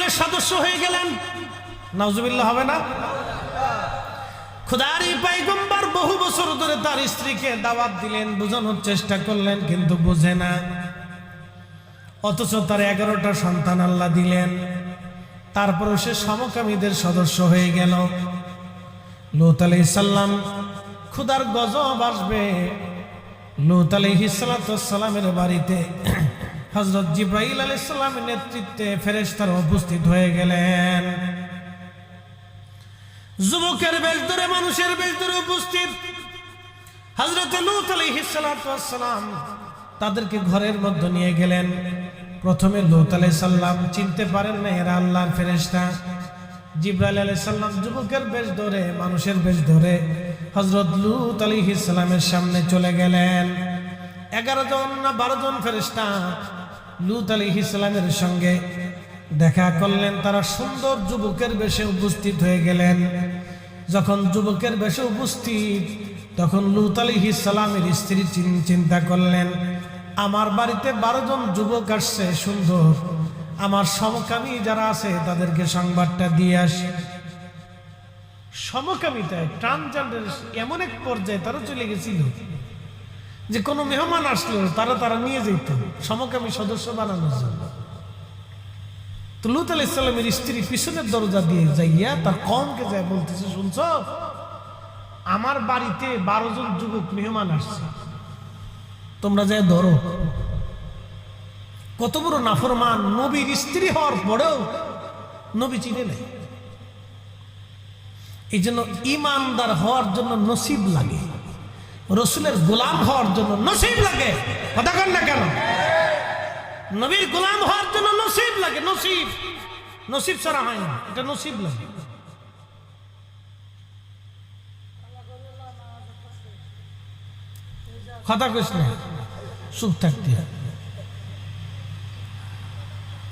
কমিটির সদস্য হয়ে গেলেন। নাউজুবিল্লাহ হবে না? খোদারই পয়গম্বর বহু বছর ধরে তার স্ত্রীকে দাওয়াত দিলেন, বোঝানোর চেষ্টা করলেন, কিন্তু বুঝে না। অথচ তার 11টা সন্তান আল্লাহ দিলেন, তারপরও সে সমকামীদের সদস্য হয়ে গেল। লূত আলাইহিস সালাম খোদার গজব আসবে। লূত আলাইহিস সালামের বাড়িতে হযরত জিবরাইল আলাইহিস সালামের নেতৃত্বে ফেরেশতারা উপস্থিত হয়ে গেলেন। যুবকের বেশ ধরে, মানুষের বেশ ধরে উপস্থিত হযরত লূত আলাইহিস সালাম তাদেরকে ঘরের মধ্যে নিয়ে গেলেন। প্রথমে লূত আলাইহিস সালাম চিনতে পারেন না এরা আল্লাহর ফেরেশতা। জিবরাইল আলাইহিস সালাম যুবকের বেশ ধরে, মানুষের বেশ ধরে হযরত লূত আলাইহিস সালামের সামনে চলে গেলেন। 11 জন না 12 জন ফেরেশতা লূত আলাইহিস সালামের সঙ্গে দেখা করলেন। তারা সুন্দর যুবকের বেশে উপস্থিত হয়ে গেলেন। যখন যুবকের বেশে উপস্থিত, তখন লূত আলাইহিস সালামের স্ত্রী চিন্তা করলেন, আমার বাড়িতে 12 জন যুবক আসছে সুন্দর, আমার সমকামী যারা আছে তাদেরকে সংবাদটা দিয়ে আসি। সমকামিতায় ট্রান্সজেন্ডার এমন এক পর্যায়ে তারা চলে গেছিল যে কোনো মেহমান আসলো তারা নিয়ে যেত সমকামী সদস্য বানানোর জন্য। তো লূত আলাইহিস সালামের স্ত্রী পিছনের দরজা দিয়ে যাইয়া তার কওমকে যায় বলতেছে, শুনছো, আমার বাড়িতে 12 জন যুবক মেহমান আসছে, তোমরা যায় ধরো। কত বড় নাফরমান! নবীর স্ত্রী হওয়ার পরেও নবী চিনে নেই। এই জন্য ইমানদার হওয়ার জন্য নসিব লাগে, রসুলের গোলাম হওয়ার জন্য নসিব লাগে। কথা কন না কেন? নবীর গোলাম হওয়ার জন্য নসিব লাগে। নসিব, নসিব ছাড়া হয় না, এটা নসিব লাগে। কথা কইস না, চুপ থাকতে।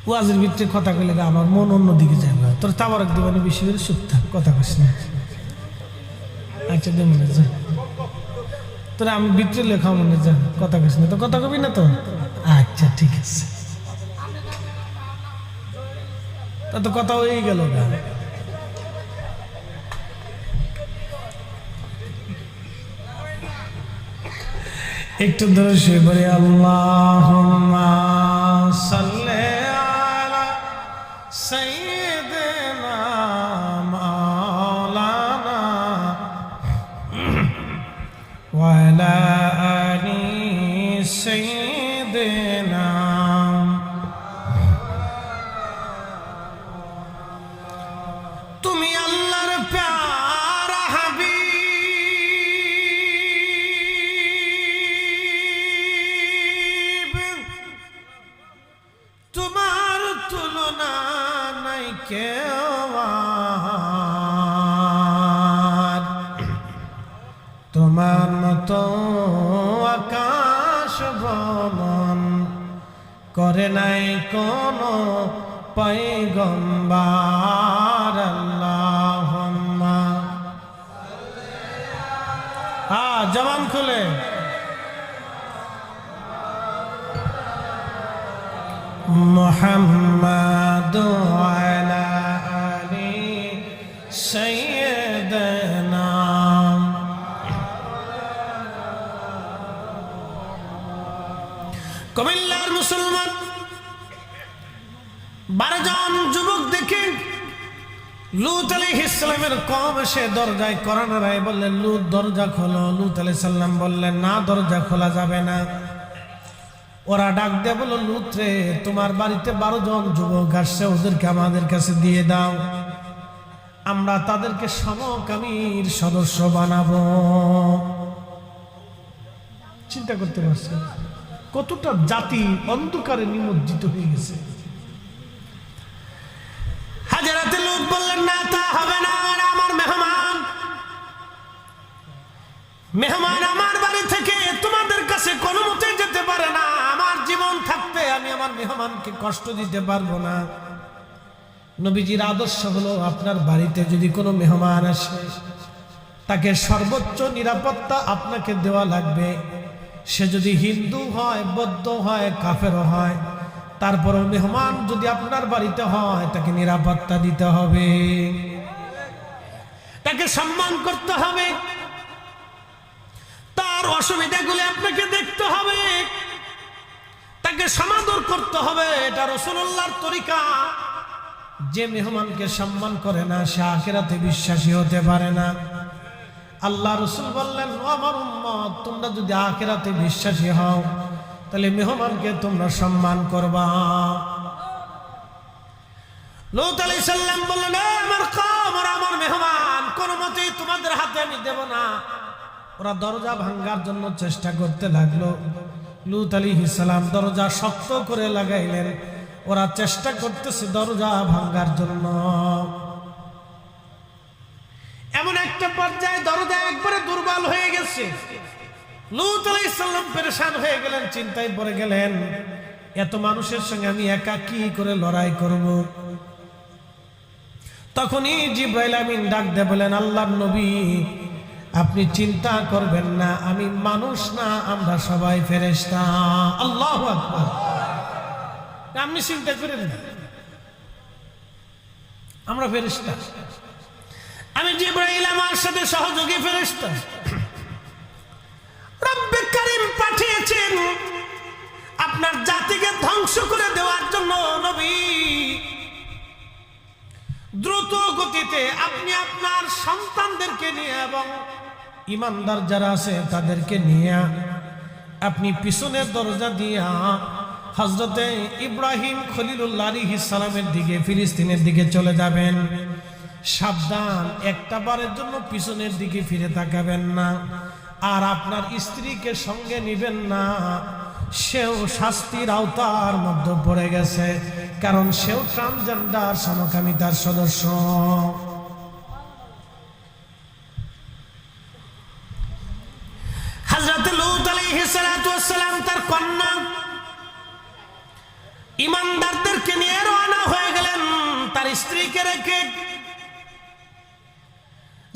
ওয়াজের ভিতরে কথা কইলে আমার মন অন্যদিকে যাবে। তোর তাবারক দিবানি বেশি করে চুপ থাক, কথা কইস না। আচ্ছা দে মনে যা, তোরা আমি ভিতরে লেখা মনে যা, কথা কইস না। তো কথা কবি না তো? আচ্ছা ঠিক আছে, তা তো কথা হয়ে গেল গা। একটু ধরে শুয়ে পড়ি। আল্লাহুম্মা সাল্লি আলা সাইয়্যিদিনা মাওলানা ওয়া আলা আলি সাইয়্যিদিনা। তুমি আল্লাহর প্যারা হাবিব, তোমার তুলনা নাই কেউ আর, তোমার মতো আকাশ ভ্রমণ করে নাই কোনো পয়গম্বর। আল্লাহুম্মা জবান খুলে মুহাম্মাদু আলা আলি সাইয়্যিদিনা। কুমিল্লার মুসলমান 12 জন যুবক দেখে লূত আলাইহিস সালামের কওম এসে দরজায় কড়া নাড়ায় বললেন, লূত দরজা খোলো। লূত আলাইহিস সালাম বললেন, না, দরজা খোলা যাবে না। ওরা ডাক দিয়ে বলল, লূত রে, তোমার বাড়িতে 12 জন যুবক আসছে, ওদেরকে আমাদের কাছে দিয়ে দাও, আমরা তাদেরকে সমকামীর সদস্য বানাবো। চিন্তা করতে পারছে কতটা জাতি অন্ধকারে নিমজ্জিত হয়ে গেছে। হাজরাতে লূত বললেন, না, তা হবে না, আমার মেহমান, মেহমান আমার বাড়ি থেকে তোমাদের কাছে কোনো মতে যেতে পারে না। আমার জীবন থাকতে আমি আমার মেহমানকে কষ্ট দিতে পারবো না। নবীজির আদর্শ হলো, আপনার বাড়িতে যদি কোনো মেহমান আসে তাকে সর্বোচ্চ নিরাপত্তা আপনাকে দেওয়া লাগবে। সে যদি হিন্দু হয়, বৌদ্ধ হয়, কাফের হয়, তারপরও মেহমান যদি আপনার বাড়িতে হয় তাকে নিরাপত্তা দিতে হবে, তাকে সম্মান করতে হবে, তার অসুবিধাগুলি আপনাকে দেখতে হবে, তাকে সমাদর করতে হবে। এটা রাসূলুল্লাহর তরিকা। যে মেহমানকে সম্মান করে না সে আখিরাতে বিশ্বাসী হতে পারে না। আল্লাহ রাসূল বললেন, ও আমার উম্মত, তোমরা যদি আখিরাতে বিশ্বাসী হও তাহলে মেহমানকে তোমরা সম্মান করবা। লূত আলাইহিস সালাম বললেন, আমার কওম, আমার মেহমান, কোন মতেই তোমাদের হাতে আমি দেব না। ওরা দরজা ভাঙার জন্য চেষ্টা করতে লাগলো। লূত আলাইহিস সালাম দরজা শক্ত করে লাগাইলেন। ওরা চেষ্টা করতেছে দরজা ভাঙার জন্য। এমন একটা পর্যায়ে দরজা একবারে দুর্বল হয়ে গেছে। লূত আলাইহিস সালাম পেরেশান হয়ে গেলেন, চিন্তায় পড়ে গেলেন, এত মানুষের সঙ্গে আমি একা কি করে লড়াই করব। তখনই জিবরাইল আমিন ডাক দিয়ে বলেন, আল্লাহর নবী, আপনি চিন্তা করবেন না, আমি মানুষ না, আমরা সবাই ফেরেশতা। আল্লাহু আকবার। আপনি চিন্তা করেন না, আমরা ফেরেশতা। আমি জিবরাইল আমার সাথে সহযোগী ফেরেশতা। রব্বে কারীম পাঠিয়েছেন আপনার জাতিকে ধ্বংস করে দেওয়ার জন্য। নবী, দ্রুত গতিতে আপনি আপনার সন্তানদেরকে নিয়ে এবং ইমানদার যারা আছে তাদেরকে নিয়ে আপনি পিছনের দরজা দিয়া হযরতে ইব্রাহিম খলিলুল্লাহ আলাইহিস সালামের দিকে, ফিলিস্তিনের দিকে চলে যাবেন। সাবধান, একটা বারের জন্য পিছনের দিকে ফিরে তাকাবেন না। আর আপনার স্ত্রীকে সঙ্গে নেবেন না, সেও শাস্তির আওতার মধ্যে পড়ে গেছে, কারণ সেও ট্রান্সজেন্ডার সমকামিতার সদস্য। হযরত লূত আলাইহিস সালাতু ওয়াস সালাম তার কন্যা ইমানদারদেরকে নিয়ে রওনা হয়ে গেলেন তার স্ত্রীকে রেখে।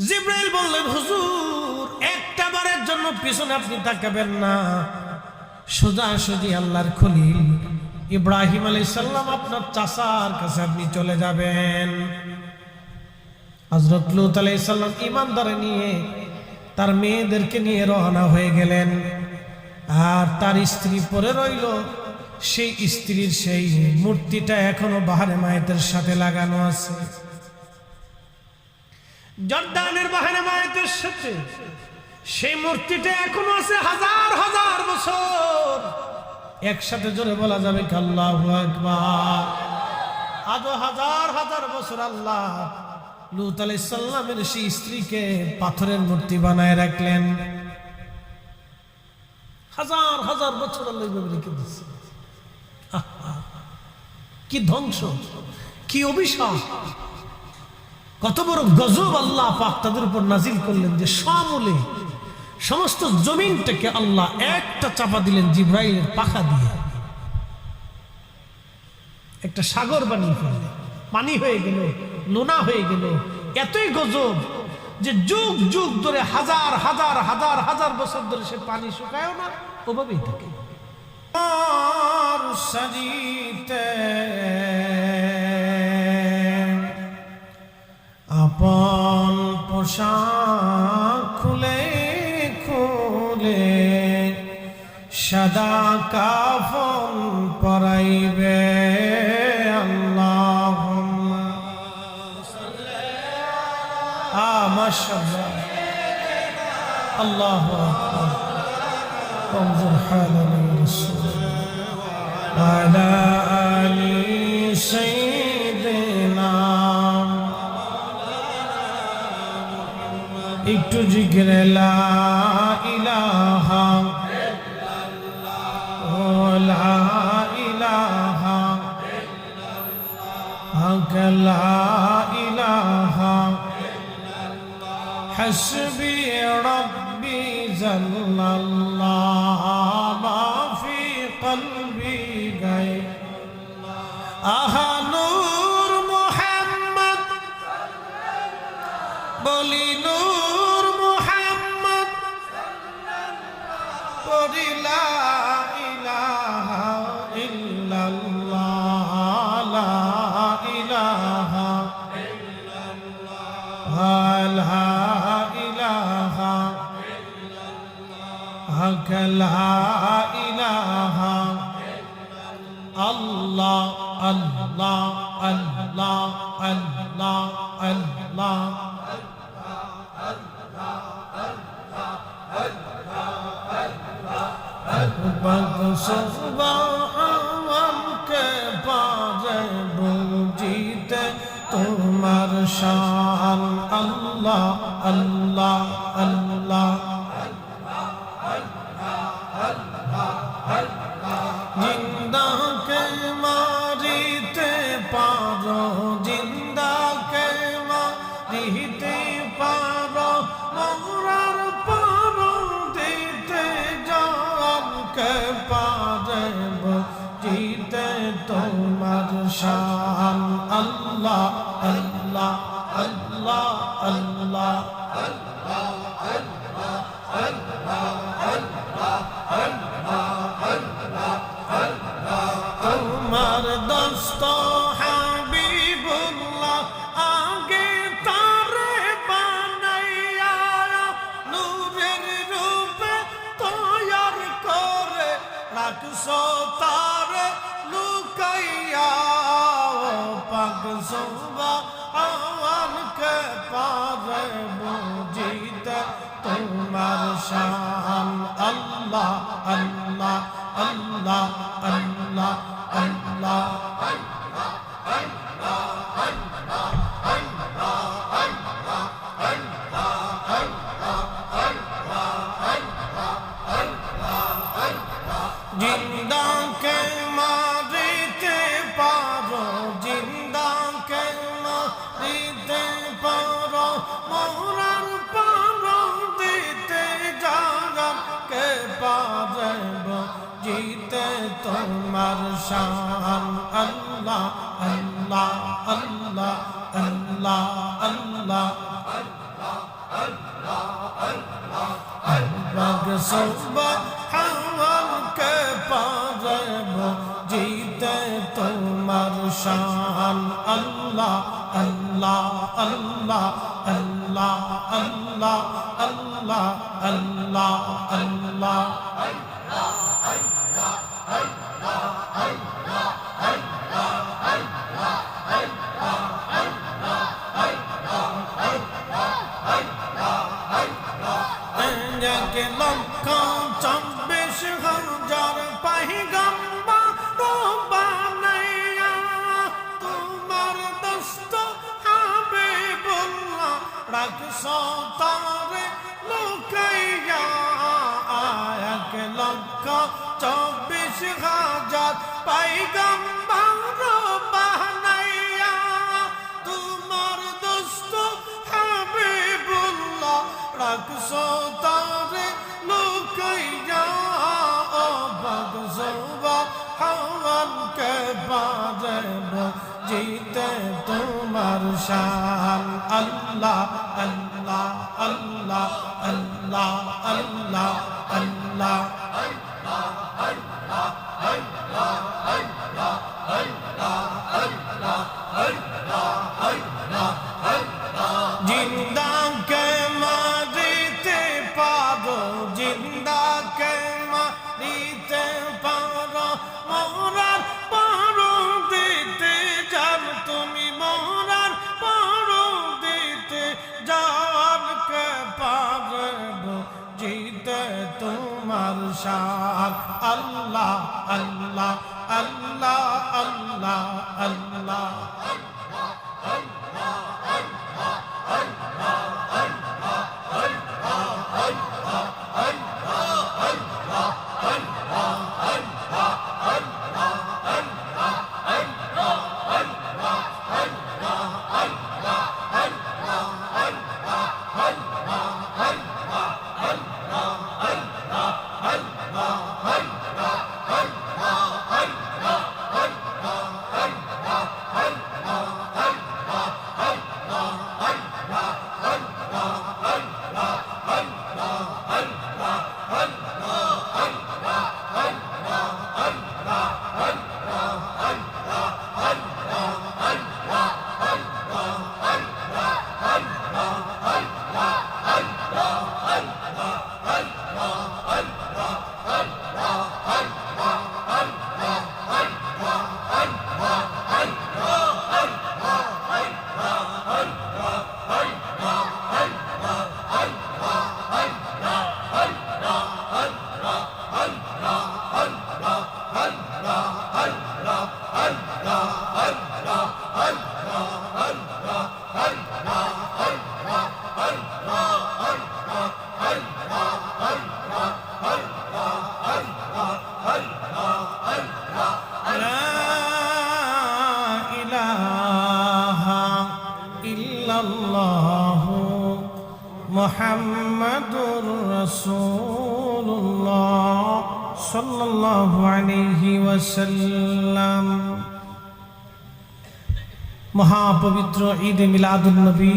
জিবরাইল বললেন, হুজুর, একটা বারের জন্য পিছনে আপনি তাকাবেন না, সোজাসুজি আল্লাহর খলিল ইব্রাহিম আলাইহিস সালাম আপনার চাচার কাছে আপনি চলে যাবেন। হযরত লূত আলাইহিস সালাম ইমানদার নিয়ে তার মেয়েদেরকে নিয়ে রওনা হয়ে গেলেন। আর তার স্ত্রী পরে রইল। সেই স্ত্রীর সেই মূর্তিটা এখনো বাহারে মায়েতের সাথে লাগানো আছে, জর্দানের বাহারে মায়েতের সাথে সেই মূর্তিটা এখনো আছে হাজার হাজার বছর। একসাথে জোরে বলা যাবে কি আল্লাহু আকবার। আজও হাজার হাজার বছর আল্লাহ লূত আলাইহিস সালামের সেই স্ত্রীকে পাথরের মূর্তি বানায় রাখলেন। হাজার হাজার বছর আল্লাহ রেখে দিচ্ছে। কি ধ্বংস, কি অভিশাপ, কত বড় গজব আল্লাহ পাক তাদের উপর নাজিল করলেন যে সমূলে সমস্ত জমিনটাকে আল্লাহ একটা চাপা দিলেন জিবরাইলের পাখা দিয়ে। একটা সাগর বানিয়ে ফেললেন, পানি হয়ে গেল, লোনা হয়ে গেল। এতই গজব যে যুগ যুগ ধরে হাজার হাজার হাজার হাজার বছর ধরে সে পানি শুকায়ও না, ওভাবেই থাকে। সাজিতে আপন পোশাক খুলে খুলে সাদা কাফন পরাইবে। আল্লাহুম্মা মাশাআল্লাহ, আল্লাহু আকবার। انظر حالنا رسول على آل سيدنا একটু জিকির লা ইলাহা লা ইলাহা লা ইলাহা হাসবি রব্বি জাল্লাল্লাহ মা ফি কলবি গায় আহা নূর মুহাম্মদ বলি নূর মুহাম্মদ পড়ি লা ইলাহা ইল্লাল্লাহ বিকা লা ইলাহা আল্লাহ আল্লাহ আল্লাহ আল্লাহ আল্লাহ পাক সুবহান কে পারে বুঝিতে তোমার শান আল্লাহ আল্লাহ আল্লাহ জিন্দাকে মারিতে পারো জিন্দাকে মারিতে পারো মরার পারো দিতে জানকে পারে বুঝিতে তোমার শান আল্লাহ আল্লাহ আল্লাহ আল্লাহ তোমার দোস্ত হাবিবুল্লাহ আগে তারে বানাইয়া নূরের রূপে তৈয়ার করে রাখছো তারে লুকাইয়া পাক সুবহান কে পারে বুঝিতে তোমার শান আল্লাহ আল্লাহ আল্লাহ আল্লাহ আল্লাহ জিন্দাকে মারিতে পারো জিন্দাকে মারিতে পারো মরার পারো দিতে জাগাকে পারে জিতে তোমার শান আল্লাহ আল্লাহ আল্লাহ আল্লাহ আল্লাহ পাক সুবহান কে পারে জিতে তোমার শান আল্লাহ আল্লাহ আল্লাহ আল্লাহ আল্লাহ আল্লাহ আল্লাহ আল্লাহ কে লক্ষ 24,000 পয়গম্বর বানাইয়া তোমার দোস্ত হাবিবুল্লাহ রাখছো তারে লুকাইয়া এক লক্ষ 24,000 পয়গম্বর বানাইয়া তোমার দোস্ত হাবিবুল্লাহ রাখছো তারে লুকাইয়া পাক সুবহান কে পারে জিতে তোমার শান আল্লাহ আল্লাহ আল্লাহ আল্লাহ আল্লাহ আল্লাহ জিন্দাকে মারিতে পারো জিন্দাকে মারিতে পারো মরার পারো দিতে জান তুমি মরার পারো দিতে জানকে পারে জিতে তোমার শান আল্লাহ আল্লাহ আল্লাহ আল্লাহ আল্লাহ মুহাম্মাদুর রাসূলুল্লাহ সাল্লাল্লাহু আলাইহি ওয়াসাল্লাম। মহাপবিত্র ঈদ মিলাদুন নবী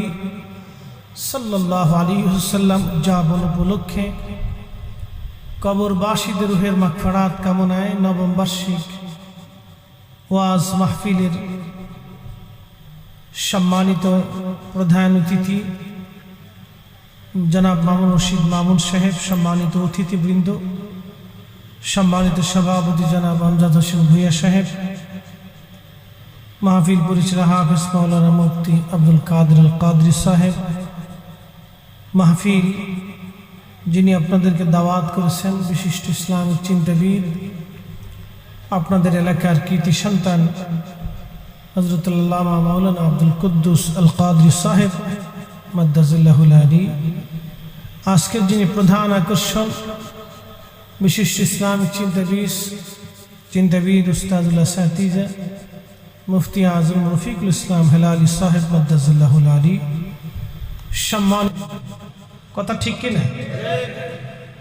সাল্লাল্লাহু আলাইহি ওয়াসাল্লাম উদযাপন উপলক্ষে কবরবাসীদের রূহের মাগফিরাত কামনায় নবম বার্ষিক ওয়াজ মাহফিলের সম্মানিত প্রধান অতিথি জনাব মামুন রশিদ মামুন সাহেব, সম্মানিত অতিথিবৃন্দ, সম্মানিত সভাপতি জনাব আমজাদ হোসেন ভূঁইয়া সাহেব, মাহফিল পরিচালক হাফেজ মাওলানা মুফতি আব্দুল কাদের আল কাদরি সাহেব, মাহফিল যিনি আপনাদেরকে দাওয়াত করেছেন বিশিষ্ট ইসলামিক চিন্তাবিদ, আপনাদের এলাকার কৃতি সন্তান হযরত আল্লামা মাওলানা আব্দুল কুদ্দুস আল কাদরি সাহেব মাদ্দাজিল্লাহুল আলী, আজকের যিনি প্রধান আকর্ষণ বিশিষ্ট ইসলামিক চিন্তাবিদ উস্তাদুল আসাতিজা মুফতি আজম রফিকুল ইসলাম হেলালি সাহেব মাদ্দাজিল্লাহুল আলী। সম্মান কথা ঠিক কিনা?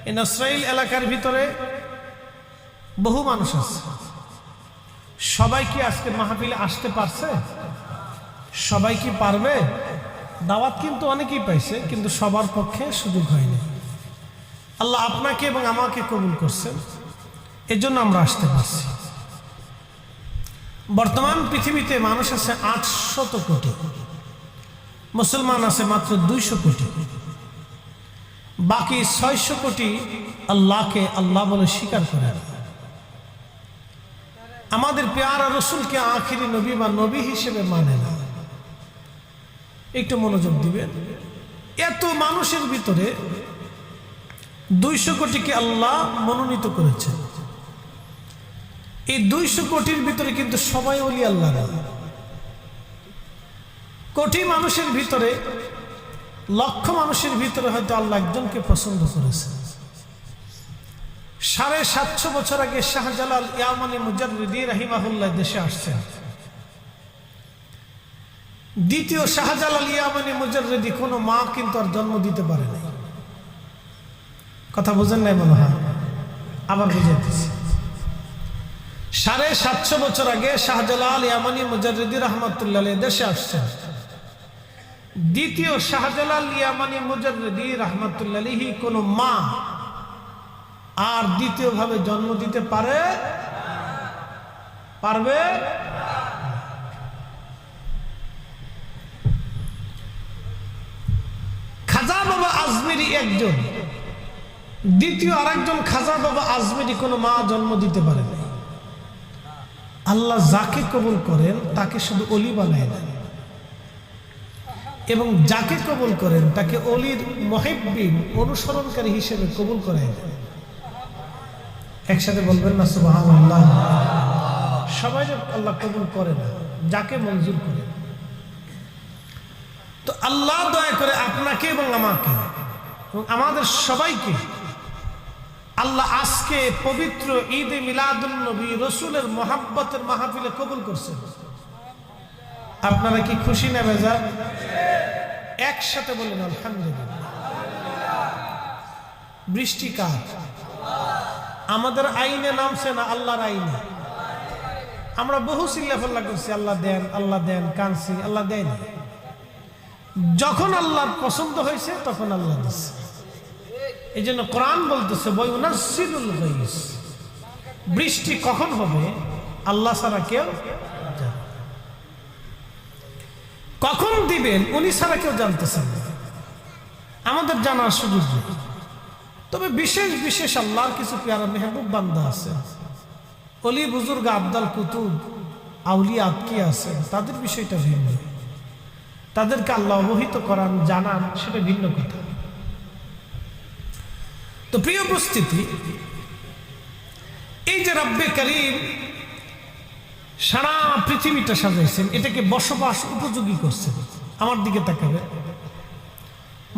এই নসরাইল এলাকার ভিতরে বহু মানুষ আছে, সবাই কি আজকে মাহফিলে আসতে পারছে? সবাই কি পারবে? দাওয়াত কিন্তু অনেকেই পাইছে, কিন্তু সবার পক্ষে সুযোগ হয়নি। আল্লাহ আপনাকে এবং আমাকে কবুল করছেন, এজন্য আমরা আসতে পারছি। বর্তমান পৃথিবীতে মানুষ আছে 800 কোটি, মুসলমান আছে মাত্র 200 কোটি, বাকি 600 কোটি আল্লাহকে আল্লাহ বলে স্বীকার করে। আমাদের পেয়ারা রসুলকে আখিরি নবী বা নবী হিসেবে মানে না। একটু মনোযোগ দিবেন, এত মানুষের ভিতরে 200 কোটিকে আল্লাহ মনোনীত করেছেন। এই 200 কোটির ভিতরে কিন্তু সবাই ওলি আল্লাহ না। কোটি মানুষের ভিতরে, লক্ষ মানুষের ভিতরে হয়তো আল্লাহ একজনকে পছন্দ করেছেন। 750 বছর আগে শাহজালাল ইয়ামানি মুজাররিদি রাহিমাহুল্লাহ দেশে আসছেন। দ্বিতীয় শাহজালাল ইয়ামানি মুজাররিদি কোনো মা কিন্তু আর জন্ম দিতে পারে নাই। কথা বুঝেন নাই মনে হয়, আবার বুঝাইতেছি। 750 বছর আগে শাহজালাল ইয়ামানি মুজাররিদি রাহমাতুল্লাহ আলাইহি দেশে আসছেন। দ্বিতীয় শাহজালাল ইয়ামানি মুজাররিদি রাহমাতুল্লাহ আলাইহি কোনো মা আর দ্বিতীয়ভাবে জন্ম দিতে পারবে? খাজা বাবা আজমেরি একজন, দ্বিতীয় আরেকজন খাজা বাবা আজমেরি কোনো মা জন্ম দিতে পারে না। আল্লাহ যাকে কবুল করেন তাকে শুধু অলি বানায় দেন, এবং যাকে কবুল করেন তাকে অলির মুহিব্বিন অনুসরণকারী হিসেবে কবুল করায় দেন। একসাথে বলবেন না সুবহানাল্লাহ? সবাই আল্লাহ কবুল করে না, যাকে মঞ্জুর করে। তো আল্লাহ দয়া করে আপনাকে এবং আমাকে এবং আমাদের সবাইকে আল্লাহ আজকে পবিত্র ঈদে মিলাদুন নবী রসুলের মহাব্বতের মাহফিলে কবুল করছেন। আপনারা কি খুশি না বেজার? একসাথে বলেন আলহামদুলিল্লাহ। বৃষ্টি কার? আমাদের আইনে নামছে না আল্লাহর আইনে? আমরা বহু চিল্লাফাল্লা করছি, আল্লাহ দেন আল্লাহ দেন, কানছি, আল্লাহ দেয় না। যখন আল্লাহর পছন্দ হয়েছে তখন আল্লাহ দিচ্ছে। এই জন্য কোরআন বলতেছে ওয়ায়ুনাজ্জিলুল গায়স, বৃষ্টি কখন হবে আল্লাহ ছাড়া কেউ জানে। কখন দিবেন উনি ছাড়া কেউ জানতেছেন না, আমাদের জানার সুযোগ নেই। তবে বিশেষ বিশেষ আল্লাহর কিছু পেয়ারা মেহবুব বান্দা আছে, অলি বুজুর্গ আবদাল কুতুব আউলিয়া আতকি আছে, তাদের বিষয়টা ভিন্ন। তাদেরকে আল্লাহ অবহিত করান, জানান, সেটা ভিন্ন কথা। তো প্রিয় উপস্থিতি, এই যে রব্বে করিম সারা পৃথিবীটা সাজাইছেন, এটাকে বসবাস উপযোগী করছেন। আমার দিকে তাকাবে,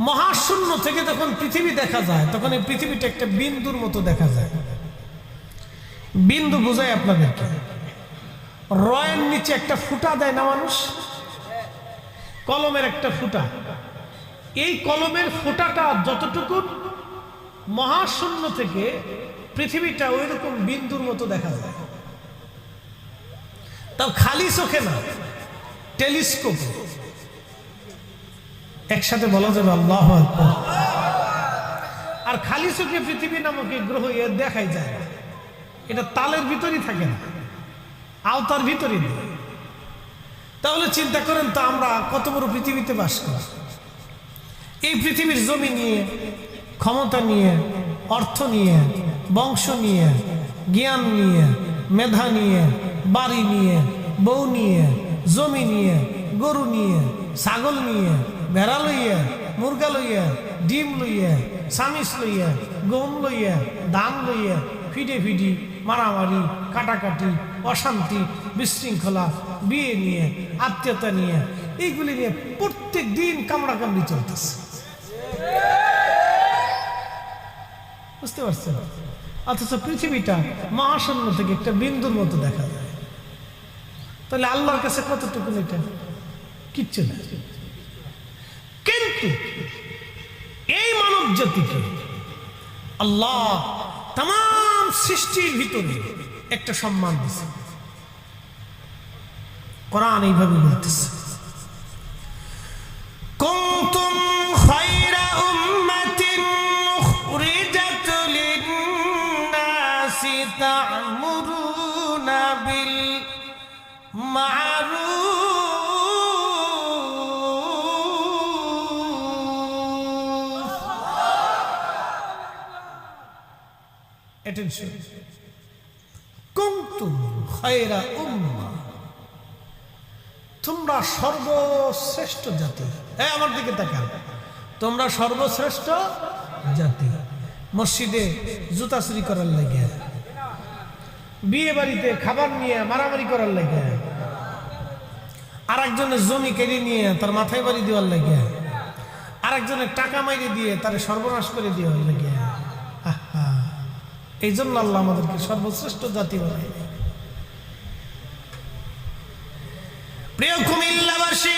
মহাশূন্য থেকে যখন পৃথিবী দেখা যায় তখন এই পৃথিবীটা একটা বিন্দুর মতো দেখা যায়। বিন্দু বোঝায় আপনাদেরকে, রয়ের নিচে একটা ফুটা দেয় না মানুষ, কলমের একটা ফুটা, এই কলমের ফুটাটা যতটুকু মহাশূন্য থেকে পৃথিবীটা ওই রকম বিন্দুর মতো দেখা যায়। তাও খালি চোখে না, টেলিস্কোপ। একসাথে বলা যাবে আল্লাহু আকবার। আর খালি চোখে পৃথিবী নামক এই গ্রহ এর দেখাই যায় না, এটা তালের ভিতরই থাকে না, আওতার ভিতরই নেই। তাহলে চিন্তা করেন তো আমরা কত বড় পৃথিবীতে বাস করি। এই পৃথিবীর জমি নিয়ে, ক্ষমতা নিয়ে, অর্থ নিয়ে, বংশ নিয়ে, জ্ঞান নিয়ে, মেধা নিয়ে, বাড়ি নিয়ে, বউ নিয়ে, জমি নিয়ে, গরু নিয়ে, ছাগল নিয়ে, ভেড়া লইয়া, মুরগা লইয়া, ডিম লইয়া, সামিস লইয়া, গম লইয়া, ধান লইয়া, ফিডে ফিডি, মারামারি, কাটাকাটি, অশান্তি, বিশৃঙ্খলা, বিয়ে নিয়ে, আত্মীয়তা নিয়ে, এইগুলি নিয়ে প্রত্যেক দিন কামড়াকামড়ি চলতেছে। বুঝতে পারছেন? অথচ পৃথিবীটা মহাশূন্য থেকে একটা বিন্দুর মতো দেখা যায়। তাহলে আল্লাহর কাছে কতটুকু এটা কিচ্ছু না। কিন্তু এই মানব জাতিকে আল্লাহ তাম সৃষ্টির ভিতরে একটা সম্মান দিয়েছে। কোরআন এইভাবে বলতেছে, কুনতুম খায়রা উম্মাতিন উখরিজাত লিন-নাসি তা'মুরুনা বিল মা'রুফ attention, কুনতুম খায়রা উম্মাহ, তোমরা সর্বশ্রেষ্ঠ জাতি। আমার দিকে তাকান, তোমরা সর্বশ্রেষ্ঠ জাতি। মসজিদে জুতা চুরি করার লাগে, বিয়ে বাড়িতে খাবার নিয়ে মারামারি করার লাগে, আর একজনের জমি কেড়ে নিয়ে তার মাথায় বাড়ি দেওয়ার লাগে, আর একজনের টাকা মাইরে দিয়ে তার সর্বনাশ করে দেওয়ার লাগে। এই জন্য আল্লাহ আমাদেরকে সর্বশ্রেষ্ঠ জাতি বানায়। প্রিয় কুমিল্লাবাসী,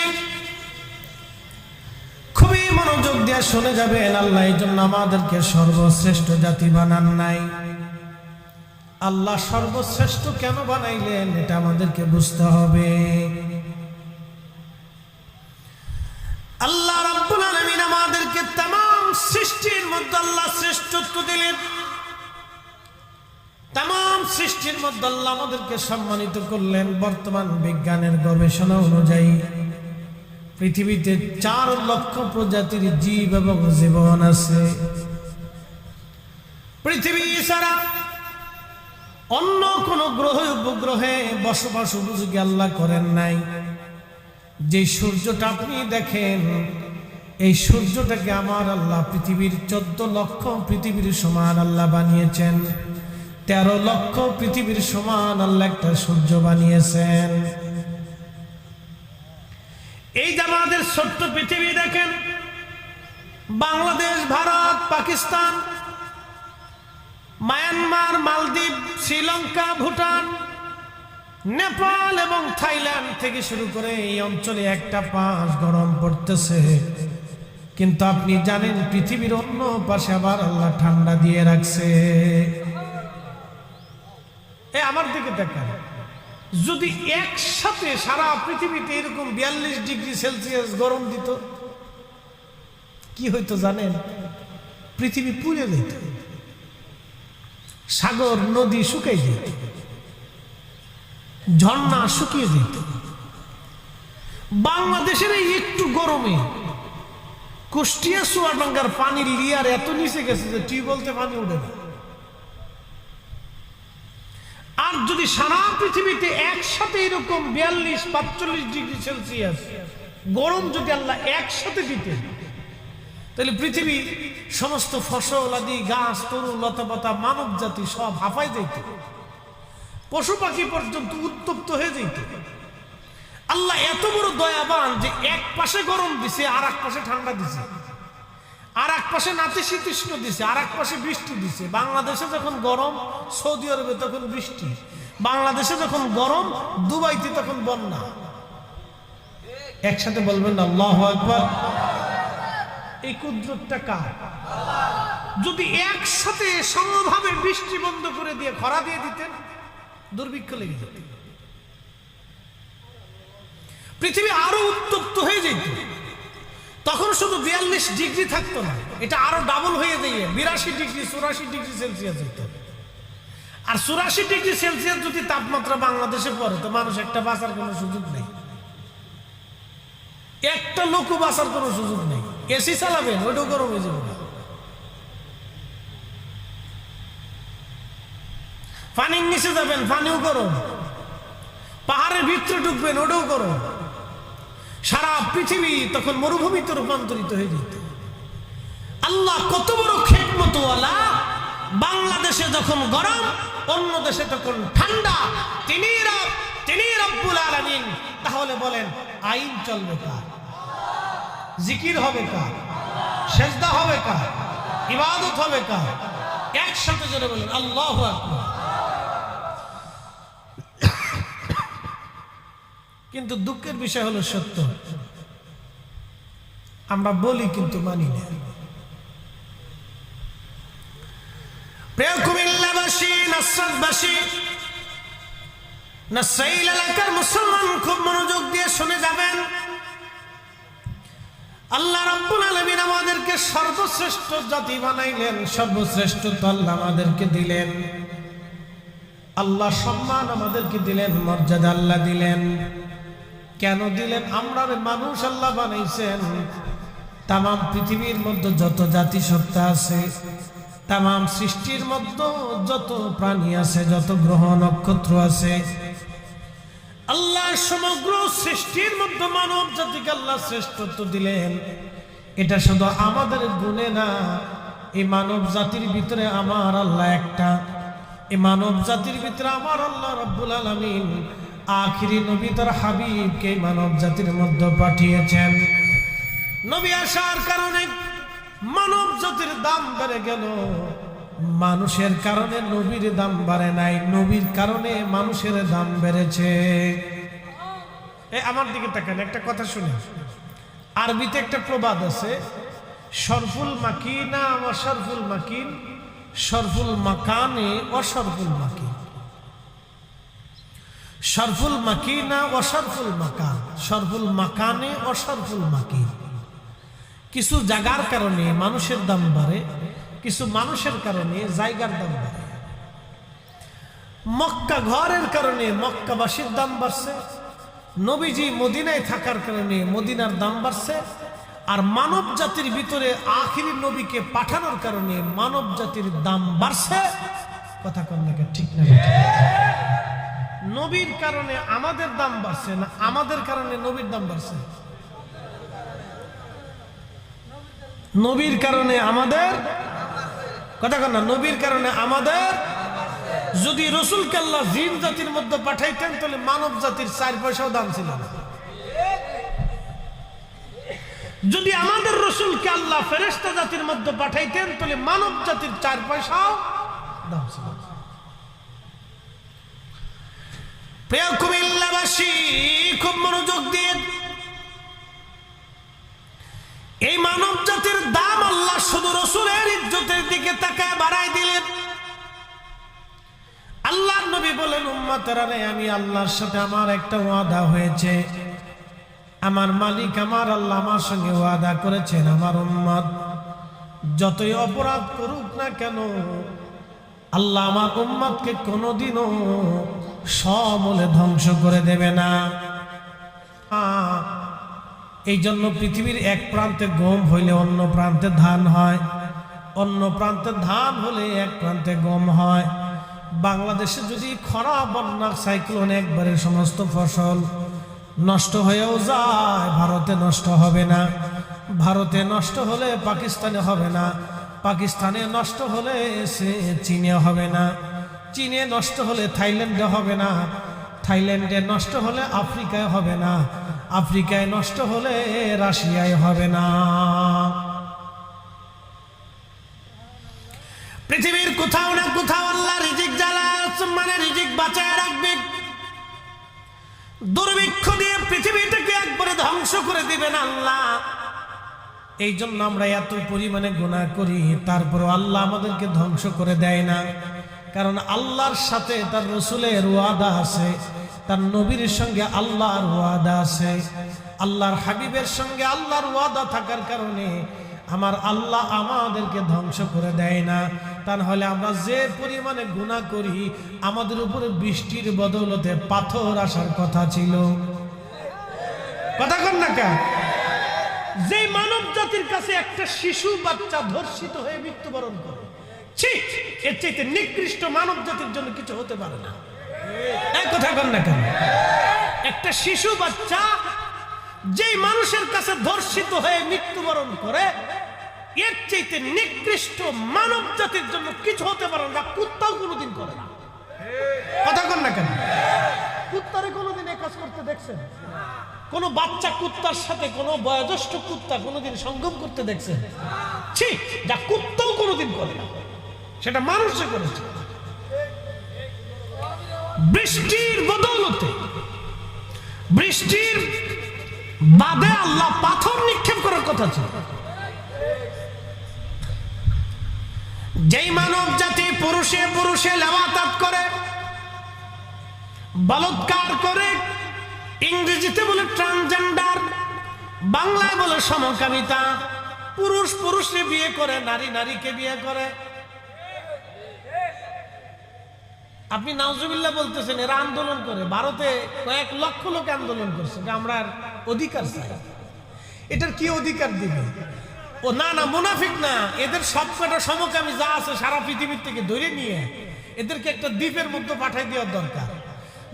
খুবই মনোযোগ দিয়ে শুনে যাবেন, আল্লাহ এই জন্য আমাদেরকে সর্বশ্রেষ্ঠ জাতি বানান নাই। আল্লাহ সর্বশ্রেষ্ঠ কেন বানাইলেন এটা আমাদেরকে বুঝতে হবে। আল্লাহ রাব্বুল আলামিন আমাদেরকে तमाम সৃষ্টির মধ্যে আল্লাহ শ্রেষ্ঠত্ব দিলেন। तमाम সৃষ্টির মধ্যে আল্লাহ আমাদেরকে সম্মানিত করলেন। বর্তমান বিজ্ঞানের গবেষণা অনুযায়ী পৃথিবীতে 4 লক্ষ প্রজাতির জীব এবং জীবন আছে। পৃথিবী ছাড়া অন্য কোন গ্রহ উপগ্রহে বসবাস উপযোগী আল্লাহ করেন নাই। যে সূর্যটা আপনি দেখেন, এই সূর্যটাকে আমার আল্লাহ পৃথিবীর 14 লক্ষ পৃথিবীর সমান আল্লাহ বানিয়েছেন। 13 লক্ষ পৃথিবীর সমান আল্লাহ একটা সূর্য বানিয়েছেন। এই যে আমাদের ছোট্ট পৃথিবী দেখেন, বাংলাদেশ, ভারত, পাকিস্তান, মায়ানমার, মালদ্বীপ, শ্রীলঙ্কা, ভুটান, নেপাল এবং থাইল্যান্ড থেকে শুরু করে এই অঞ্চলে একটা পাশ গরম পড়তেছে। কিন্তু আপনি জানেন পৃথিবীর অন্য পাশে আবার আল্লাহ ঠান্ডা দিয়ে রাখছে। আমার দিকে দেখান, যদি একসাথে সারা পৃথিবীতে এরকম 42 ডিগ্রি সেলসিয়াস গরম দিত, কি হইতো জানেন? পৃথিবী পুড়ে যেত, সাগর নদী শুকিয়ে যেত, ঝর্ণা শুকিয়ে যেত। বাংলাদেশের এই একটু গরমে কুষ্টিয়া চুয়াডাঙ্গার পানির লিয়ার এত নিচে গেছে যে টিউবওয়েলতে পানি উঠে না। আর যদি সারা পৃথিবীতে একসাথে এরকম 42-45 ডিগ্রি সেলসিয়াস গরম যদি আল্লাহ একসাথে দিতেন, তাহলে পৃথিবী সমস্ত ফসল আদি, গাছ, তরু, লতাপাতা, মানব জাতি সব হাঁপাই যেত। পশু পাখি পর্যন্ত উত্তপ্ত হয়ে যেত। আল্লাহ এত বড় দয়াবান যে এক পাশে গরম দিছে, আর এক পাশে ঠান্ডা দিছে, আর এক পাশে নাতিশীতোষ্ণ দিছে, আর এক পাশে বৃষ্টি দিছে। বাংলাদেশে যখন গরম, সৌদি আরবে তখন বৃষ্টি, বাংলাদেশে যখন গরম, দুবাইতে তখন বন্যা। একসাথে বলবেন না আল্লাহু আকবার। এই কুদরতটা কার? যদি একসাথে সমভাবে বৃষ্টি বন্ধ করে দিয়ে খরা দিয়ে দিতেন, দুর্ভিক্ষ লেগে যেত, পৃথিবী আরো উত্তপ্ত হয়ে যেত। তখন শুধু 42 ডিগ্রি থাকতো না, এটা আরো ডাবল হয়ে যায়, 82 ডিগ্রি 84 ডিগ্রি সেলসিয়াস হতো। আর 84 ডিগ্রি সেলসিয়াস যদি তাপমাত্রা বাংলাদেশে পড়ে, তো মানুষ একটা বাঁচার কোনো সুযোগ নেই, একটা লোকও বাঁচার কোনো সুযোগ নেই। এসি চালাবেন, ওইটাও গরম হয়ে যাবে। পানির নিচে যাবেন, পানিও গরম। পাহাড়ের ভিতরে ঢুকবেন, ওটাও গরম। সারা পৃথিবী তখন মরুভূমিতে রূপান্তরিত হয়ে যেত। আল্লাহ কত বড় হিকমতওয়ালা! বাংলাদেশে যখন গরম, অন্য দেশে তখন ঠান্ডা। তিনি রব্বুল আলামিন। তাহলে বলেন, আইন চলবে কার? জিকির হবে কার? সেজদা হবে কার? ইবাদত হবে কার? একসাথে জোরে বলেন আল্লাহু আকবার। কিন্তু দুঃখের বিষয় হলো সত্য, আমরা বলি কিন্তু মানি না। প্রিয় কুমিল্লাবাসী, নাসরাতবাসী, নাসাইল এলাকার মুসলমান, খুব মনোযোগ দিয়ে শুনে যাবেন। আল্লাহ রাব্বুল আলামিন আমাদেরকে সর্বশ্রেষ্ঠ জাতি বানাইলেন, সর্বশ্রেষ্ঠ আল্লাহ আমাদেরকে দিলেন। আল্লাহ সম্মান আমাদেরকে দিলেন, মর্যাদা আল্লাহ দিলেন। কেন দিলেন? আমরা মানুষ আল্লাহ বানাইছেন। তাম পৃথিবীর মধ্যে যত জাতিসত্তা আছে, তাম সৃষ্টির মধ্যে যত প্রাণী আছে, যত গ্রহ নক্ষত্র আছে, আল্লাহ সমগ্র সৃষ্টির মধ্যে মানব জাতিকে আল্লাহ শ্রেষ্ঠত্ব দিলেন। এটা শুধু আমাদের গুণে না, এই মানব জাতির ভিতরে আমার আল্লাহ একটা। এই মানব জাতির ভিতরে আমার আল্লাহ রাব্বুল আলামিন আখিরি নবী তার হাবিবকে মানব জাতির মধ্যে পাঠিয়েছেন। নবী আসার কারণে মানব জাতির দাম বেড়ে গেল। মানুষের কারণে নবীর দাম বাড়ে নাই, নবীর কারণে মানুষের দাম বেড়েছে। আমার দিকে তাকান, একটা কথা শুনে। আরবিতে একটা প্রবাদ আছে, শরফুল মাকিনা ওয়া শরফুল মাকিন, শরফুল মাকানে ওয়া শরফুল মাকিন। শরফুল মাকিনা ওয়া শরফুল মাকান, শরফুল মাকানে ওয়া শরফুল মাকিন। কিছু জায়গার কারণে মানুষের দাম বাড়ে, কিছু মানুষের কারণে জায়গার দাম বাড়ে। মক্কা ঘরের কারণে মক্কাবাসীর দাম বাড়ছে, নবীজি মদিনায় থাকার কারণে মদিনার দাম বাড়ছে। আর মানব জাতির ভিতরে আখিরি নবীকে পাঠানোর কারণে মানব জাতির দাম বাড়ছে। কথা কন না, ঠিক না? নবীর কারণে আমাদের দাম বাড়ছে না, আমাদের কারণে নবীর দাম বাড়ছে? নবীর কারণে আমাদের, কথা কন না, নবীর কারণে আমাদের। যদি রাসূলকে আল্লাহ জিন জাতির মধ্যে পাঠাইতেন, তাহলে মানব জাতির 4 পয়সাও দাম ছিল না। যদি আমাদের রাসূলকে আল্লাহ ফেরেশতা জাতির মধ্যে পাঠাইতেন, তাহলে মানব জাতির 4 পয়সাও দাম ছিল না। প্রিয় কুমিল্লাবাসী, খুব মনোযোগ দিয়ে এই মানব জাতির দাম আল্লাহ শুধু রাসূলের ইজ্জতের দিকে তাকায় বাড়াই দিলেন। আল্লাহর নবী বলেন, উম্মতেরা রে, আমি আল্লাহর সাথে আমার একটা ওয়াদা হয়েছে। আমার মালিক আমার আল্লাহ আমার সঙ্গে ওয়াদা করেছেন, আমার উম্মত যতই অপরাধ করুক না কেন, আল্লাহ আমার উম্মতকে কোনোদিনও সমূলে ধ্বংস করে দেবে না। এই জন্য পৃথিবীর এক প্রান্তে গম হইলে অন্য প্রান্তে ধান হয়, অন্য প্রান্তে ধান হলে এক প্রান্তে গম হয়। বাংলাদেশে যদি খরা, বন্যা, সাইক্লোন একবারে সমস্ত ফসল নষ্ট হয়েও যায়, ভারতে নষ্ট হবে না। ভারতে নষ্ট হলে পাকিস্তানে হবে না, পাকিস্তানে নষ্ট হলে সে চীনে হবে না। চীনে নষ্ট হলে থাইল্যান্ডে হবে না, থাইল্যান্ডে নষ্ট হলে আফ্রিকায় হবে না, আফ্রিকায় নষ্ট হলে রাশিয়ায় হবে না। পৃথিবীর কোথাও না কোথাও আল্লাহ রিজিক জ্বালা মানে রিজিক বাঁচায় রাখবে। দুর্ভিক্ষ দিয়ে পৃথিবীটাকে একবারে ধ্বংস করে দিবেন আল্লাহ। এই জন্য আমরা এত পরিমাণে গুনাহ করি, তারপর আল্লাহ আমাদেরকে ধ্বংস করে দেয় না। কারণ আল্লাহর সাথে তার রসুলের ওয়াদা আছে, তার নবীর সঙ্গে আল্লাহর ওয়াদা আছে, আল্লাহর হাবিবের সঙ্গে আল্লাহর ওয়াদা থাকার কারণে আমার আল্লাহ আমাদেরকে ধ্বংস করে দেয় না। তা নাহলে আমরা যে পরিমাণে গুনাহ করি, আমাদের উপরে বৃষ্টির বদৌলতে পাথর আসার কথা ছিল। কথা কন না কেন? যে মানব জাতির কাছে একটা শিশু বাচ্চা ধর্ষিত হয়ে মৃত্যুবরণ করে, ঠিক এর চাইতে নিকৃষ্ট মানব জাতির জন্য কিছু হতে পারে না। এই কথা কন না কেন? একটা শিশু বাচ্চা যেই মানুষের কাছে ধর্ষিত হয়ে মৃত্যুবরণ করে, এর চাইতে নিকৃষ্ট মানব জাতির জন্য কিছু হতে পারে না। কুত্তাও কোনোদিন করে না। কথা কন না কেন? কুত্তারে কোনোদিন এই কাজ করতে দেখছেন? কোন বাচ্চা কুত্তার সাথে কোন বয়োজ্যেষ্ঠ কুত্তা কোনোদিন সঙ্গম করতে দেখছেন? ঠিক, যা কুত্তাও কোনোদিন করে না, সেটা মানুষে করেছে। বৃষ্টির বদৌলতে, বৃষ্টির বাদে আল্লাহ পাথর নিক্ষেপ করার কথা ছিল। যেই মানব জাতি পুরুষে পুরুষে লেবাতাত করে, বলৎকার করে, ইংরেজিতে বলে ট্রান্সজেন্ডার, বাংলায় বলে সমকামিতা, পুরুষ পুরুষে বিয়ে করে, নারী নারীকে বিয়ে করে। আপনি নাউজুবিল্লাহ বলতেছেন, এরা আন্দোলন করে। ভারতে কয়েক লক্ষ লোক আন্দোলন করছে যে আমরা অধিকার চাই। এটার কি অধিকার দিবে? ও না না, মুনাফিক না, এদের সবকটা সমকামী যা আছে সারা পৃথিবীর থেকে ধরে নিয়ে এদেরকে একটা দ্বীপের মধ্যে পাঠাই দেওয়ার দরকার,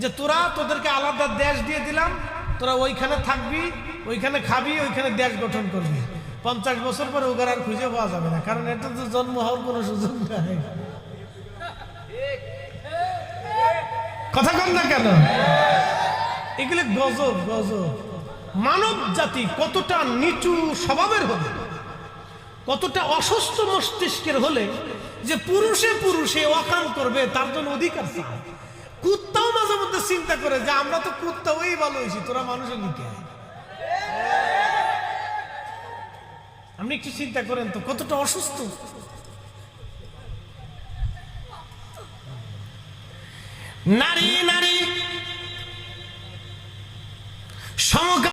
যে তোরা তোদেরকে আলাদা দেশ দিয়ে দিলাম, তোরা ওইখানে থাকবি, ওইখানে খাবি, ওইখানে দেশ গঠন করবি। 50 বছর পরে ওগার আর খুঁজে পাওয়া যাবে না, কারণ এটা তো জন্ম হওয়ার কোনো সুযোগ নাই। কথা কন না কেন? এগুলো গজব গজব। মানব জাতি কতটা নিচু স্বভাবের হলে, কতটা অসুস্থ মস্তিষ্কের হলে যে পুরুষে পুরুষে অকাম করবে, তার জন্য অধিকার চায়। কুত্তাও মাঝে মধ্যে চিন্তা করে যে আমরা তো কুত্তা ওই ভালো হয়েছি, তোরা মানুষের লিখে। আপনি একটু চিন্তা করেন তো কতটা অসুস্থ। নারী নারী